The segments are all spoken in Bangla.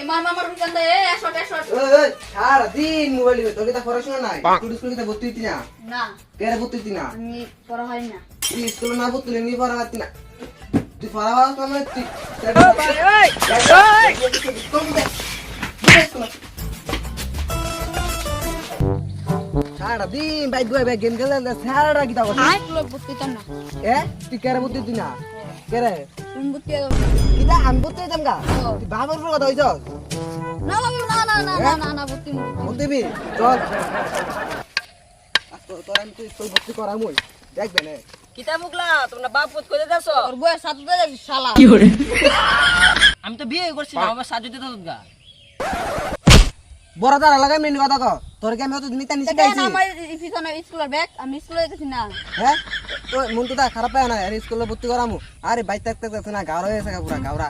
মার মার কেন এ শট শট ওই সারা দিন মোবাইল নিয়ে তোকে তা পড়াশোনা নাই তুই স্কুলে তা ভর্তি হইতি না না কেরে ভর্তি হইতি না আমি পড়া হয় না তুই স্কুলে না ভর্তি হইনি পড়া করতি না তুই পড়া বাস না তুই সারা দিন ভাই দুই ভাই গেম খেলে সারা কি তা স্কুলে ভর্তি তো না এ তুই কেরে ভর্তি হইতি না কেরে তুমি ভর্তি কিটা আমি ভর্তি হইতাম গা তুই বাবার উপর কথা হইছস না বাবু না না না না না না ভর্তি ভর্তি বি চল তোর আমি তুই স্কুল ভর্তি করামুই দেখবে না কিতা মুকলা তোমরা বাপ পুত কইতে যাচ্ছো ওর বয়স 7 দে শালা আমি তো বিয়ে করছি না আমার সাজু দিতে গা বড় তারা লাগাই মেন কথা কও তোর কি আমি অত নিতে নিছি দেন গাইছি আমার পিছনে স্কুলের ব্যাগ আমি স্কুলে যেতেছি না হ্যাঁ তো মন তো খারাপ পায় না আর স্কুলে ভর্তি করামু আরে বাইক থাকতে থাকতে না গাওরা হয়ে গেছে পুরা গাওরা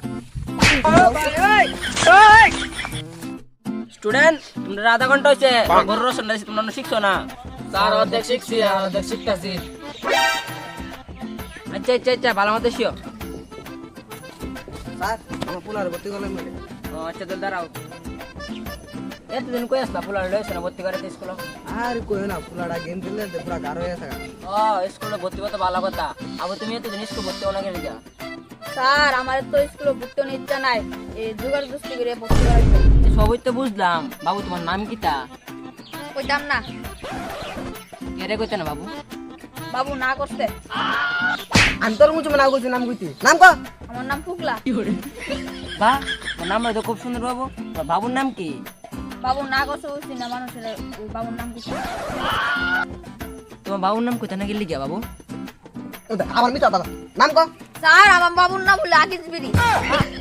স্টুডেন্ট তোমরা আধা ঘন্টা হইছে ঘর রসন দিছি তোমরা শিখছো না স্যার অর্ধেক শিখছি আর অর্ধেক শিখতেছি। আচ্ছা আচ্ছা আচ্ছা ভালো মতো শিও স্যার আমার পুলার ভর্তি করলাম মানে ও আচ্ছা তো দাঁড়াও এতদিন কই আসলা ফুলার লইছ না ভর্তি করে স্কুল আর কই না পুলাটা গেম খেললে পুরা গাওরা হয়ে গেছে ও স্কুলে ভর্তি করতে ভালো কথা আবার তুমি এতদিন স্কুল ভর্তি হও না কেন যা স্যার আমার তো স্কুলে ভর্তি হওয়ার ইচ্ছা নাই এই জোগাড় দস্তি করে ভর্তি করাইছে সবই তো বুঝলাম বাবু তোমার নাম কিতা কইতাম না কেরে কইতে না বাবু বাবু না করতে আমি তোর মুছে না কইছি নাম কইতি নাম ক আমার নাম ফুকলা বা তোমার নাম তো খুব সুন্দর বাবু তোমার বাবুর নাম কি বাবু না করছে বুঝছি না মানুষের ওই বাবুর নাম কি তোমার বাবুর নাম কইতে না গেলি গিয়া বাবু আমার মিটা দাদা নাম ক স্যার আমার বাবুর নাম বলে আকিজ বিড়ি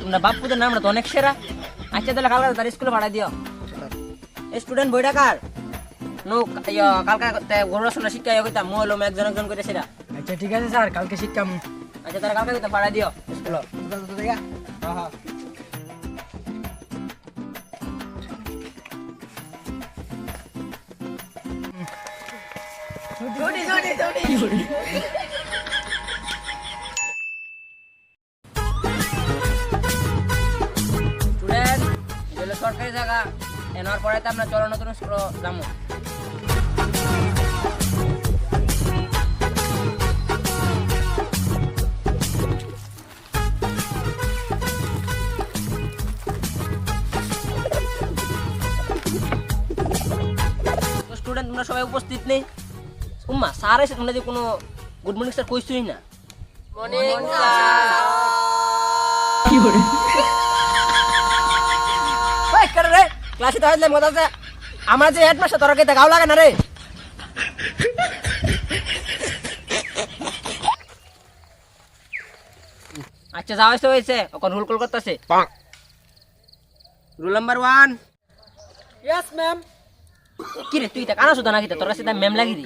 তোমরা বাপুদের নামটা তো অনেক সেরা আচ্ছা তাহলে কালকে তার স্কুলে পাঠাই দিও স্টুডেন্ট বইটা কার নো কালকে গড়াশোনা শিক্ষা কইতাম মই হলো একজন একজন করে সেরা আচ্ছা ঠিক আছে স্যার কালকে শিখতাম। আচ্ছা তাহলে কালকে কইতাম পাঠাই দিও স্কুলে হ্যাঁ হ্যাঁ স্টুডেন্ট এগুলো সরকারি জায়গা এনার পরে তো আমরা চলো নতুন স্কুল যাবো স্টুডেন্ট তোমরা সবাই উপস্থিত নেই উম্মা স্যার এসে তোমরা যে কোনো গুড মর্নিং স্যার কইছই না মর্নিং স্যার রে ক্লাসে তো হইলে মজা আছে আমার যে হেডমাস্টার তোর কে গাও লাগে না রে আচ্ছা যাও হয়েছে ওখান রুল কল করতেছে রুল নাম্বার 1 ইয়েস ম্যাম। কি রে তুই তা কানা সুদা নাকি তোর কাছে ম্যাম লাগি রে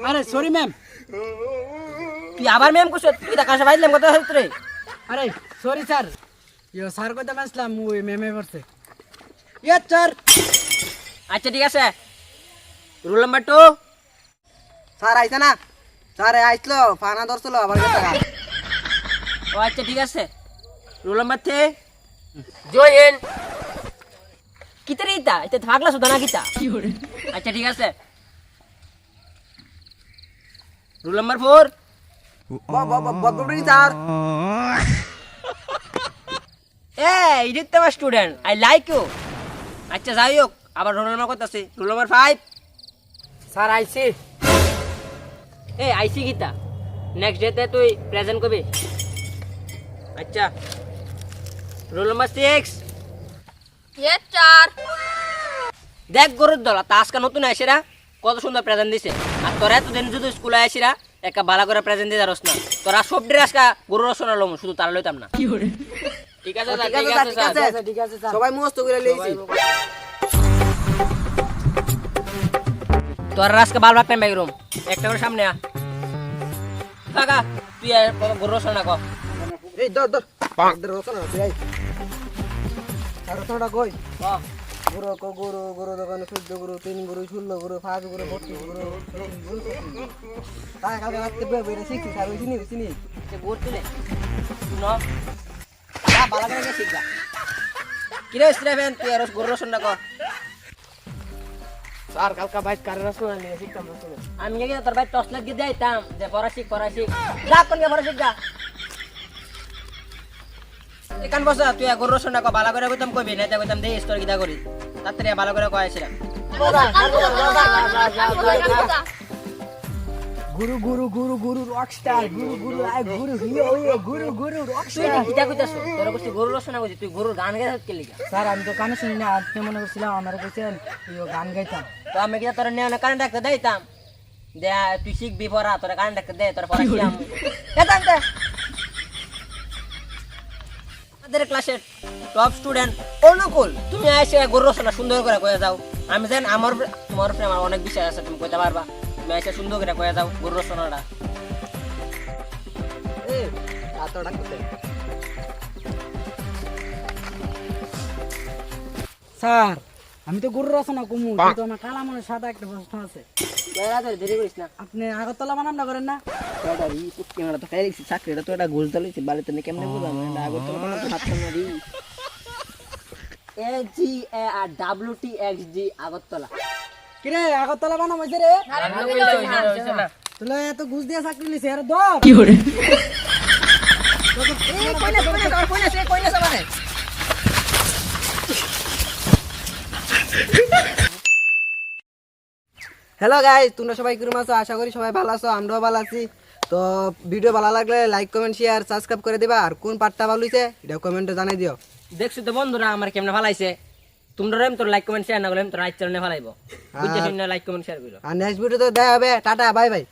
আরে সরি ম্যাম। তুই আবার ম্যাম কইছ তুই তা কাছে বাইলাম কথা হইছ রে আরে সরি স্যার ইয়ো স্যার কইতে আসলাম ওই ম্যামে পড়ছে। Yes sir. আচ্ছা ঠিক আছে রুল নাম্বার 2 স্যার আইছে না স্যার আইছলো ফানা ধরছিল আবার গেছে ও আচ্ছা ঠিক আছে রুল নাম্বার 3 জয়েন কিতে রে এটা এটা ভাগলা সুদা না কিতা আচ্ছা ঠিক আছে রুল নাম্বার 4 বদবড়ি স্যার এই ইডিতে আমার স্টুডেন্ট আই লাইক ইউ আচ্ছা যাই হোক আবার রোল নাম্বার কত আছে রোল নাম্বার 5 স্যার আইছি। এই আইসি গীতা নেক্সট ডেতে তুই প্রেজেন্ট করবি আচ্ছা রোল নাম্বার 6 এ চার দেখ গরুর দল তা আজকে নতুন আইসিরা কত সুন্দর প্রেজেন্ট দিছে আর তোরা এতদিন যদি স্কুলে আইসিরা একটা বালা করে প্রেজেন্ট দিয়ে যারস না তোরা সব ড্রেস আজকে গরুর রসনা লম শুধু তারা লইতাম না ঠিক আছে স্যার, ঠিক আছে স্যার। ঠিক আছে স্যার। সবাই মুখস্থ করে লইছি তোরা আজকে বাল রাখতেন বাইরুম একটা করে সামনে আ কাকা তুই গরুর রসনা কর এই দর দর দর রসনা তুই আই আর রসনাটা কই গুরু কো গুরু গুরু দোকানে 14 গুরু 3 গুরু 16 গুরু 5 গুরু 32 গুরু তাই কালকে রাতে বেরে শিখছি স্যার ওই চিনি সে ভোট দিলে ন যা বালা করে শিখবা কিরে স্টিফেন তুই আর গরু রসুনটা কর স্যার কালকা বাইক কারের রসনা নিয়ে শিখতাম রসনা আমি গিয়ে তোর ভাই টস লাগিয়ে যাইতাম যে পড়াশিক যা কোন গিয়ে পড়াশিক যা এখান বসা তুই গরু রসুনটা কর ভালো করে কইতাম কইবি না কইতাম দে স্টোর গিদা করি তাড়াতাড়ি ভালো করে কয়েছিলাম গুরু গুরু গুরু গুরু রকস্টার গুরু গুরু আই গুরু হিও হিও গুরু গুরু তুই রকস্টার গিদা কইতাছ তোর কইছি গরু রসুন কইছি তুই গরুর গান গাইতে কে লিগা স্যার আমি তো কানে শুনি না আপনি মনে করছিলাম আমার কইছেন ইও গান গাইতাম তো আমি গিয়ে তোর নেওয়া কারেন্ট ডাকতে দিতাম দে তুই শিখবি পড়া তোর কারেন্ট ডাকতে দে তোর পড়া শিখাম দেতাম দে আমাদের ক্লাসের টপ স্টুডেন্ট অনুকূল তুমি এসে গরু রচনা সুন্দর করে কয়ে যাও আমি জান আমার তোমার উপরে আমার অনেক বিশ্বাস আছে তুমি কইতে পারবা তুমি এসে সুন্দর করে কয়ে যাও গরু রচনাটা এ এত ডাকতে স্যার আমি তো গুরু রচনা কমু কিন্তু আমার কালা মনের সাদা একটা প্রশ্ন আছে দেরি করিস না আপনি আগরতলা বানানটা করেন না ক্যামেরা তো খাই দিচ্ছি চাকরিটা তো এটা ঘুষ দিয়েছি বাড়িতে নিয়ে কেমনে বুঝলাম আগরতলা বানাতে হাতটা মারি SGARWTXG আগরতলা কিরে আগরতলা বানাম হইছে রে তাহলে এত ঘুষ দিয়ে চাকরি লিছে আরে দর হ্যালো গাইস তোমরা সবাই কিরকম আছো আশা করি সবাই ভালো আছো আমরাও ভালো আছি তো ভিডিও ভালো লাগলে লাইক কমেন্ট শেয়ার সাবস্ক্রাইব করে দিবা আর কোন পার্টটা ভালো হইছে এটা কমেন্টে জানাই দিও দেখছো তো বন্ধুরা আমার কেমনে ভালাইছে তোমরা তোর লাইক কমেন্ট শেয়ার না করলে তোর আইচ্ছা ভালাইবো বুঝতে লাইক কমেন্ট শেয়ার করো আর নেক্সট ভিডিওতে দেখা হবে টাটা বাই বাই